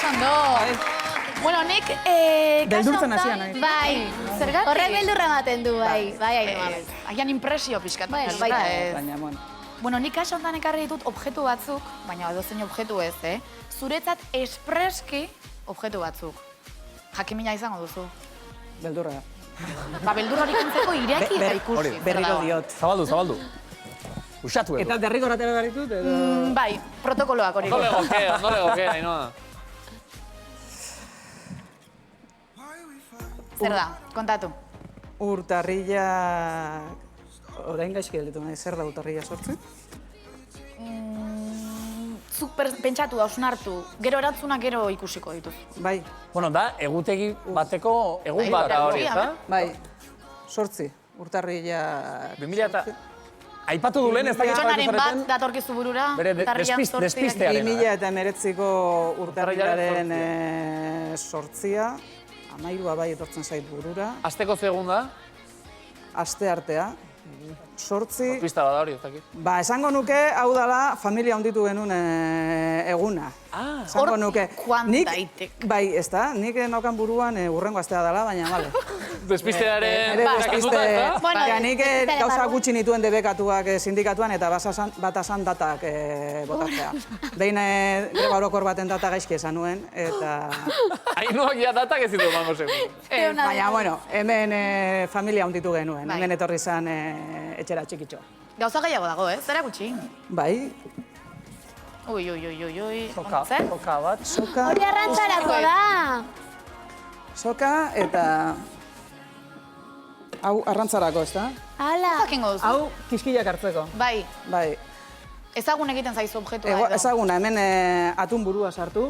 ondo. Bueno, nik... Beldurtzen hasian, nahi. Bai, zergatik? Horrek beldurra ematen du, bai, Ainhoa. Agian impresio pixkat. Bueno, baita baita. ez. Baina, bueno. Bueno, nik kaso honetan ekarri ditut objektu batzuk, baina edozein objektu ez, zuretzat espreski objektu batzuk. Jakimina izango duzu. Beldurra. Ba, beldur hori kentzeko ireki eta ikusi. Berriro diot. Zabaldu. Usatu Eta derriko ratera behar ditut, edo... Bai, protokoloak hori. Ondo legoke, Ainhoa. Zer da, kontatu. Urtarrila... Orain gaizki gelditu nahi, zer da urtarrila sortzen? Zuk pentsatu, hausnartu, gero erantzuna gero ikusiko dituz. Bai, Bueno, da, egutegi bateko egun bat da hori, ezta? bai. Sortzi, urtarrila... 2000 eta... Aipatu du lehen, ez dakit Pertsonaren zareten bat datorkizu burura, bere urtarriak zortziak. despistearen. 2019ko urtarrilaren sortzia, 13 bai etortzen zait burura, Asteko segun da, aste artea, sortzi... pista bat da hori, ez dakit. Ba, esango nuke, hau dela, familia honditu genuen eguna. Esango nuke. joan Nik- daitek. Bai, ez da, nik naukan buruan urrengo astea dela, baina, bale. Despistearen... Ere dakizuta, despiste, ezta? Bueno, ja, nik despistaren gauza barruan. gutxi nituen debekatuak sindikatuan eta batasan datak botatzea. Behin greba orokor baten data gaizki esan nuen, eta... Ainhoak ja datak ez ditu emango segun. Baina, bueno, hemen familia honditu genuen, Bai. hemen etorri zan etxera txikitxo. Gauza gehiago dago, zera gutxi. Bai, Ui. Soka Zer? bat. soka, Hori arrantzarako da. soka eta... Hau arrantzarako, ez da? Hala. Jakingo duzu. Hau kiskilak hartzeko. Bai, Bai, ezagun egiten zaizu objektua edo. ezaguna, hemen atun burua sartu.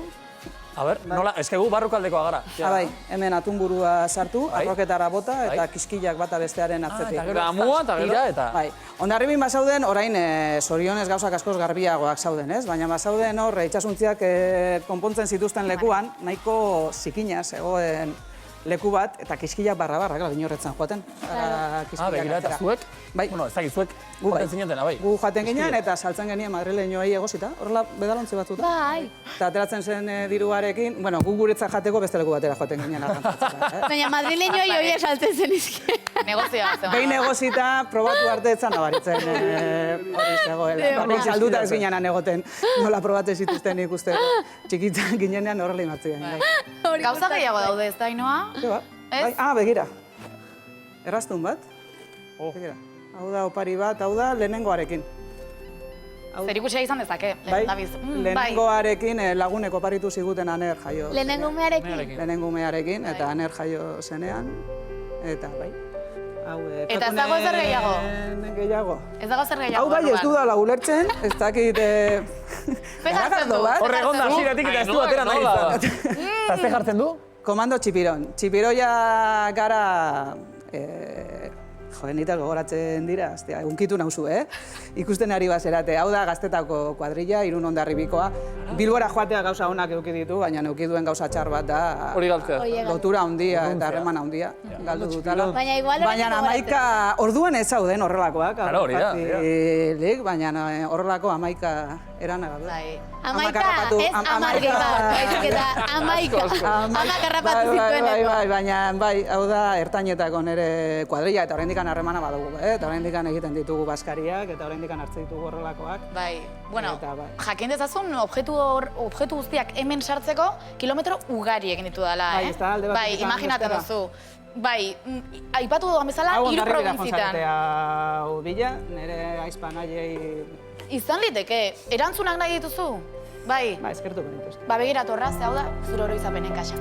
A ber, nola, eskegu barrukaldekoa gara. Bai, hemen atun burua sartu, Bai. arroketara bota eta Bai. kiskilak bata bestearen atzetik. Eta gero amua eta gero... Tira eta... Bai, ondarribin bazauden, orain zorionez gauzak askoz garbiagoak zauden, ez? Baina bazauden hor, itxasuntziak konpontzen zituzten lekuan, nahiko zikinaz egoen leku bat, eta kiskilak barra-barra, gara, inorretzen joaten. begira, eta zuek? Bai. Bueno, ez dakit, zuek Gu bai. joaten zinetena, bai. Gu jaten ginen eta saltzen genien madrileñoei egosita, horrela bedalontzi batzuta. Bai. Eta ateratzen zen diruarekin, bueno, gu guretzat jateko beste leku batera joaten ginen arrantzatzera. Baina madrileñoi hori esaltzen zen izke. Negozioa, zegoen. Behin egosita, probatu arte etzan nabaritzen hori zegoela. Behin salduta ez ginenan egoten, nola probatzen zituzten ikusteko. Txikitan ginenean horrela imatzen. Gauza gehiago daude, ez da, Ainhoa? Bai, begira. Erraztun bat. Begira. Hau da opari bat, hau da lehenengoarekin. Zer ikusia izan dezake, Bai, Dabiz. lehenengoarekin lagunek oparitu ziguten aner jaio. Lehenengo umearekin. Lehenengo umearekin, eta aner jaio zenean. Eta bai. Hau, Eta ez dago zer gehiago? Gehiago. Ez dago zer gehiago. Hau bai, ez dudala ulertzen, ez dakit... Jartzen du. bat. Horre egon da hasieratik eta ez du atera nahi izan. Eta ze jartzen du? Komando txipiron. Txipiroia gara... Nitak gogoratzen dira, unkitu nauzu, Ikusten ari bazerate. Hau da gaztetako kuadrilla, Irun Hondarribikoa. Bilbora joatea gauza onak eduki ditu, baina eduki duen gauza txar bat da... Hori galtzea. Lotura handia eta harreman handia. Galdu dutala. Baina igual Baina amaika, orduan ez zauden horrelakoak. Claro, hori da, Fácilik, baina horrelako amaika erana gaude. Bai. Amaika, ez amarketa. Baizik eta amaika. Amak harrapatu zitueneko. Bai, baina bai, hau da ertainetako nire kuadrilla eta oraindik harremana badugu, eta oraindik egiten ditugu baskariak eta oraindik hartzen ditugu horrelakoak. Bai, bueno, Eta bai. jakin dezazun objektu guztiak hemen sartzeko kilometro ugari egin ditu dela, Bai, ez da, alde batetik Bai, eta imaginatzen bestera. duzu. Bai, aipatu dudan bezala, Hau hiru Hondarribira probintzitan. jonzatea bila, nire aizpan aiei... Izan liteke, erantzunak nahi dituzu? Bai, Ba, eskertuko dituzte. ba begiratu horra, ze hau da, zure oroizapenen kaxa.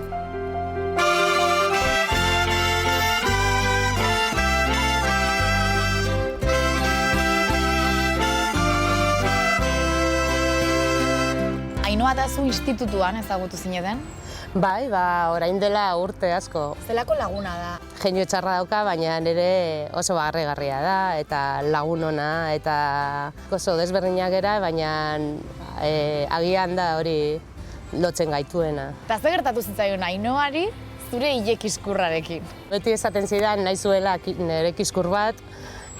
Ainhoa eta zu institutuan ezagutu zineten? Bai, orain dela urte asko. Zelako laguna da? Jenio txarra dauka, baina nire oso barregarria da, eta lagun ona, eta oso desberdinak gera, baina agian da hori lotzen gaituena. Eta ze gertatu zitzaion Ainhoari zure ilekiskurrarekin? Beti esaten zidan nahi zuela nire kiskur bat,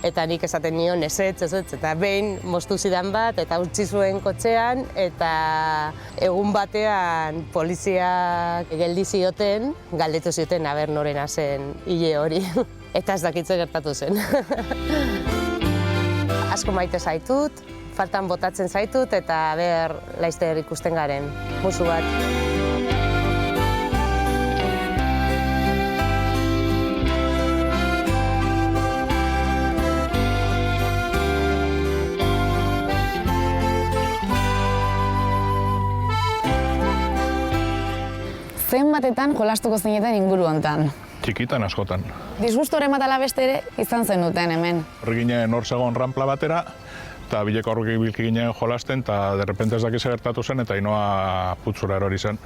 Eta nik esaten nion ezetz, eta behin moztu zidan bat, eta utzi zuen kotxean, eta egun batean poliziak geldi zioten, galdetu zioten aber norena zen hile hori. Eta ez dakitze gertatu zen. Asko maite zaitut, faltan botatzen zaitut, eta ber laizter ikusten garen, musu bat. Zenbatetan jolastuko zineten inguru hontan? Txikitan askotan. Disgustoren bat ala beste ere izan zenuten hemen. Horri ginen hor zegoen ranpla batera, eta bileko horrek bilki ginen jolasten, eta derrepente ez dakiz gertatu zen, eta Ainoa putzura erori zen.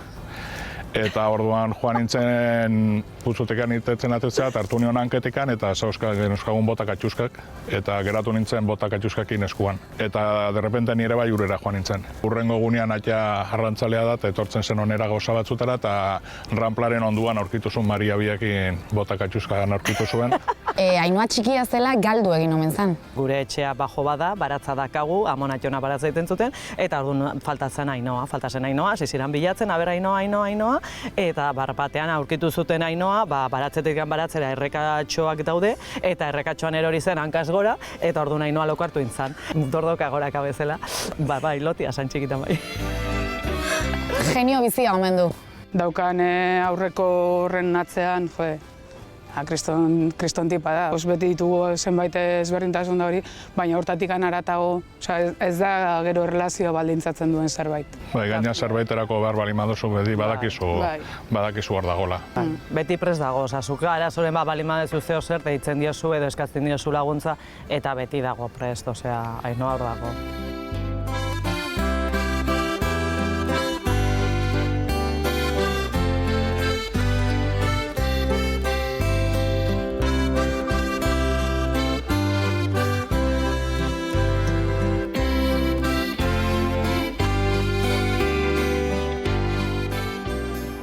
Eta orduan joan nintzen putzutekan irtetzen atetzea, eta hartu nion hanketekan, eta genuzkagun botak atxuskak, eta geratu nintzen botak atxuskakin eskuan. Eta derrepente nire bai urera joan nintzen. Urrengo egunean atia arrantzalea da, eta etortzen zen onera gauza batzutara, eta ranplaren onduan aurkitu zuen Maria biakin botak atxuskagan aurkitu zuen. Ainoa txikia zela galdu egin omen zen. Gure etxea bajo bada, baratza dakagu, amonatxona baratza egiten zuten, eta orduan faltatzen Ainoa, ziziran bilatzen, aber Ainoa, eta batean aurkitu zuten Ainoa, baratzetik baratzera errekatxoak daude, eta errekatxoan erori zen hankaz gora, eta orduan Ainoa lokartu intzan. Dordoka goraka bezala, bai, lotia san txikitan bai. Genio bizia omen du. Daukan aurreko horren atzean, kriston tipa da. Beti ditugu zenbait ezberdintasun da hori, baina hortatik haratago, ez da gero erlazioa baldintzatzen duen zerbait. Gaina zerbaiterako behar bali maduzu, beti badakizu hor dagola. Beti prest dago, zuk arazoren bali maduzu zeo zer, deitzen diozu edo eskazten diozu laguntza, eta beti dago prest, Ainoa hor dago.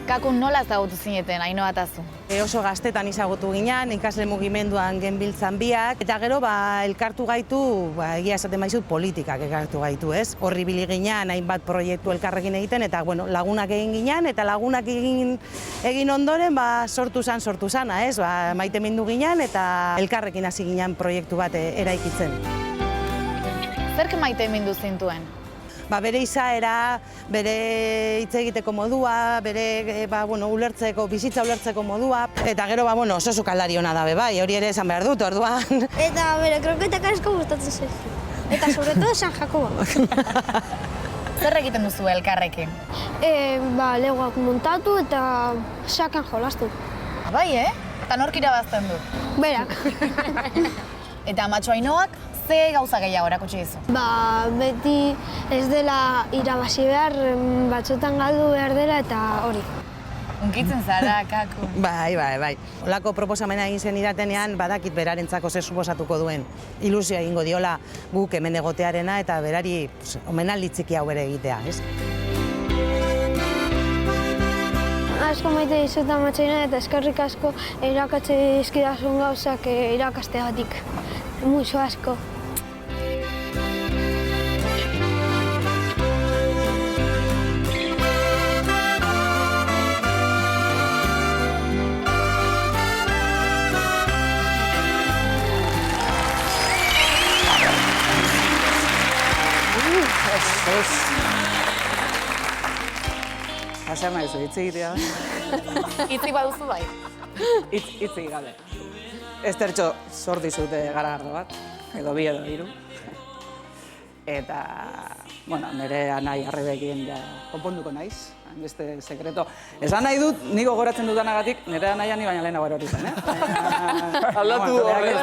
Kakun nola ezagutu zineten, Ainoa eta zu? Oso gaztetan ezagutu ginen, ikasle mugimenduan genbiltzan biak, eta gero elkartu gaitu, egia esaten baizut, politikak elkartu gaitu, ez? Horri bili ginen, hainbat proiektu elkarrekin egiten, eta lagunak egin ginen, eta lagunak egin ondoren sortu zana, ez? Maite mindu ginen, eta elkarrekin hasi ginen proiektu bat eraikitzen. Zerk maite mindu zintuen? Bere izaera, bere hitz egiteko modua, bere bizitza ulertzeko modua, eta gero oso sukaldari hona da bai, hori ere esan behar dut, orduan. Eta bere kroketak asko gustatzen zaizkit. Eta sobre todo San Jakoba. Zer egiten duzu elkarrekin? Legoak montatu eta sakan jolastu. Bai, Eta nork irabazten du? Berak. Eta amatxo Ainoak, ze gauza gehiago erakutsi dizu? Beti ez dela irabazi behar, batzutan galdu behar dela eta hori. Unkitzen zara, Kaku. Bai. Olako proposamena egin zen iratenean, badakit berarentzako zer suposatuko duen. Ilusioa egingo diola guk hemen egotearena eta berari omenaldi txiki hau bere egitea, ez? Asko maite dizut amatxoina eta eskerrik asko irakatze dizkidazun gauzak irakasteagatik. Mucho asko. Zer nahi zu, hitz egitea? Hitzik baduzu bai. Hitzik gabe. Estertxo zor dizute garagardo bat, edo bi edo hiru. Eta, nire anai arrebekin konponduko naiz, beste sekreto. Esan nahi dut, niko gogoratzen dudanagatik, nire anaia ni baina lehenago erori zen, Aldatu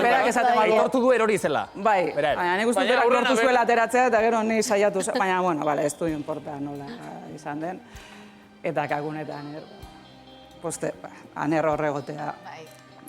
berak esaten badu. Aitortu du erori zela. Bai, baina nik uste dut lortu zuela ateratzea, eta gero ni saiatu zen, baina, ez du inporta nola izan den. Eta Kakun eta Aner, aner horregotea.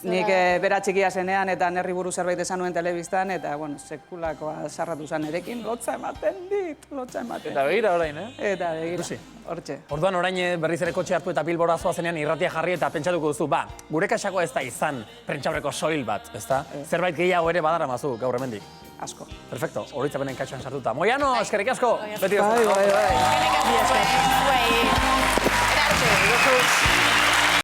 Nik bera txikia zenean eta nerri buru zerbait esan nuen telebistan, eta, bueno, sekulakoa sarratu zen erekin, lotza ematen dit, lotza ematen. Eta begira orain, Eta begira, hortxe. Orduan orain berriz ere kotxe hartu eta Bilbora zoazenean irratia jarri eta pentsatuko duzu, ba, gure kaxakoa ez da izan prentxaurreko soil bat, ezta? Zerbait gehiago ere badaramazu gaur hemendik. Asko. Perfecto, horitzapenen kaxoan sartuta. Moiano, eskerrik asko! Beti Bai.